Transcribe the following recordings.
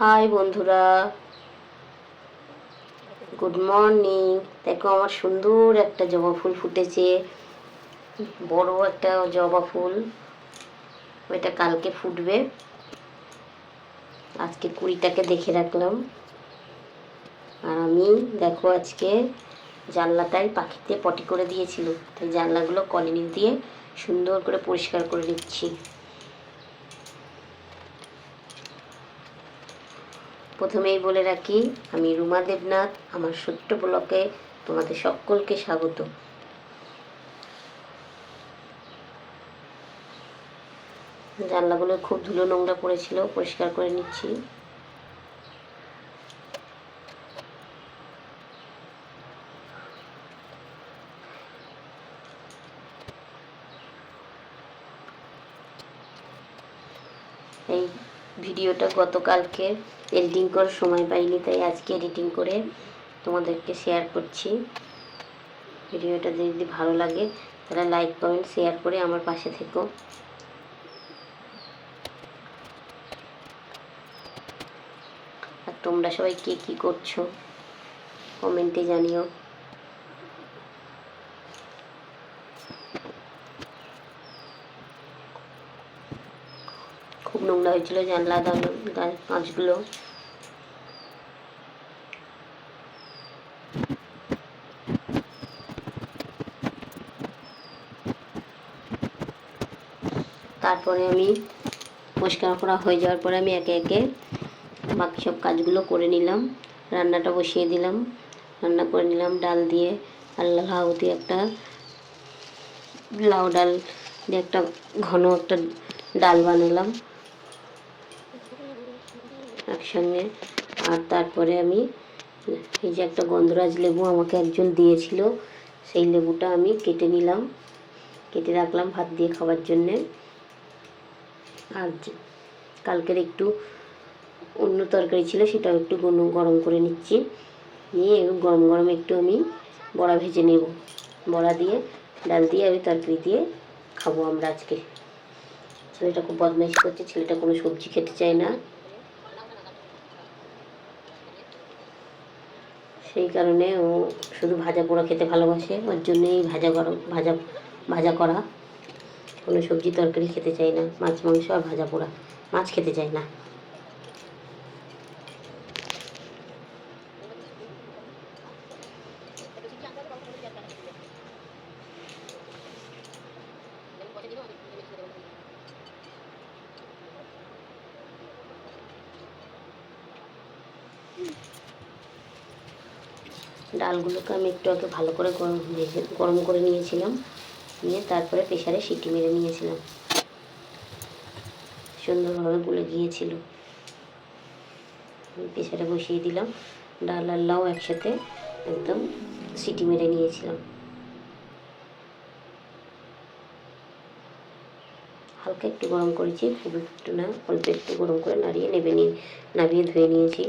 High বন্ধুরা, good morning. দেখো আমার সুন্দর একটা জবা ফুল ফুটেছে, বড় একটা জবা ফুল। ওইটা কালকে ফুটবে, আজকে কুড়িটাকে দেখে রাখলাম। আর আমি দেখো আজকে জানলাটায় পাখিতে পটি করে দিয়েছিল, তাই জানলাগুলো কলিং দিয়ে সুন্দর করে পরিষ্কার করে নিচ্ছি। প্রথমেই বলে রাখি, আমি রুমা দেবনাথ। আমার ছোট্ট ব্লগে তোমাদের সকলকে স্বাগত। জানলাগুলো খুব ধুলো নোংরা পড়েছিল, পরিষ্কার করে নিচ্ছি। এই ভিডিওটা গতকালকে এডিটিং করার সময় পাইনি, তাই আজকে এডিটিং করে তোমাদেরকে শেয়ার করছি। ভিডিওটা যদি ভালো লাগে তাহলে লাইক কমেন্ট শেয়ার করে আমার পাশে থেকো। আর তোমরা সবাই কে কী করছো কমেন্টে জানিও। খুব নোংরা হয়েছিল জানলা কাঁচগুলো। তারপরে আমি পরিষ্কার করা হয়ে যাওয়ার পরে আমি একে একে বাকি সব কাজগুলো করে নিলাম। রান্নাটা বসিয়ে দিলাম, রান্না করে নিলাম ডাল দিয়ে। আর লাউ দিয়ে একটা লাউ ডাল দিয়ে একটা ঘন একটা ডাল বানালাম একসঙ্গে। আর তারপরে আমি এই যে একটা গন্ধরাজ লেবু আমাকে একজন দিয়েছিল, সেই লেবুটা আমি কেটে নিলাম, কেটে রাখলাম ভাত দিয়ে খাওয়ার জন্যে। আর কালকের একটু অন্য তরকারি ছিল, সেটাও একটু গরম করে নিচ্ছি। নিয়ে গরম গরম একটু আমি বড়া ভেজে নেব। বড়া দিয়ে ডাল দিয়ে ওই তরকারি দিয়ে খাবো আমরা আজকে। ছেলেটা খুব বদমাইশি করছে, ছেলেটা কোনো সবজি খেতে চায় না, সেই কারণে ও শুধু ভাজা পোড়া খেতে ভালোবাসে। ওর জন্যই ভাজা করা। কোনো সবজি তরকারি খেতে চায় না, মাছ মাংস আর ভাজা পোড়া, মাছ খেতে চায় না। ডালগুলোকে আমি একটু আগে ভালো করে গরম করে নিয়েছিলাম, নিয়ে তারপরে প্রেসারে সিটি মেরে নিয়েছিলাম, সুন্দরভাবে গুলে গিয়েছিল। প্রেসারে বসিয়ে দিলাম, ডাল আর লাউ একসাথে একদম সিটি মেরে নিয়েছিলাম। হালকা একটু গরম করেছি, খুব একটু না, অল্প একটু গরম করে নাবিয়ে ধুয়ে নিয়েছি।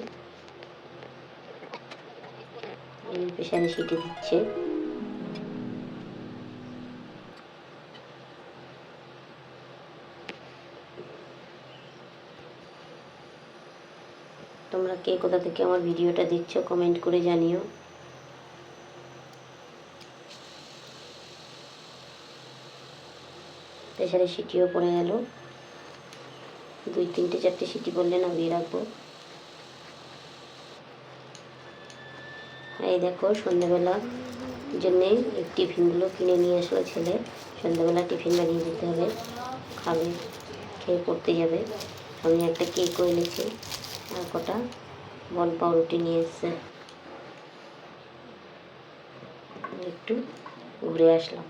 প্রেসারে সিটি দিচ্ছে। তোমরা কে কোথা থেকে আমার ভিডিওটা দেখছো কমেন্ট করে জানিও। প্রেসারে সিটিও পড়ে গেল, 2-3-4টে সিটি পড়লে নামিয়ে রাখবো। এই দেখো সন্ধ্যেবেলা জন্যে এই টিফিনগুলো কিনে নিয়ে আসলো ছেলে। সন্ধ্যাবেলা টিফিন বানিয়ে দিতে হবে, খাবে, খেয়ে পড়তে যাবে। আমি একটা কেকও এনেছি, আর কটা বন পাউরুটি নিয়ে এসছে। একটু ঘুরে আসলাম।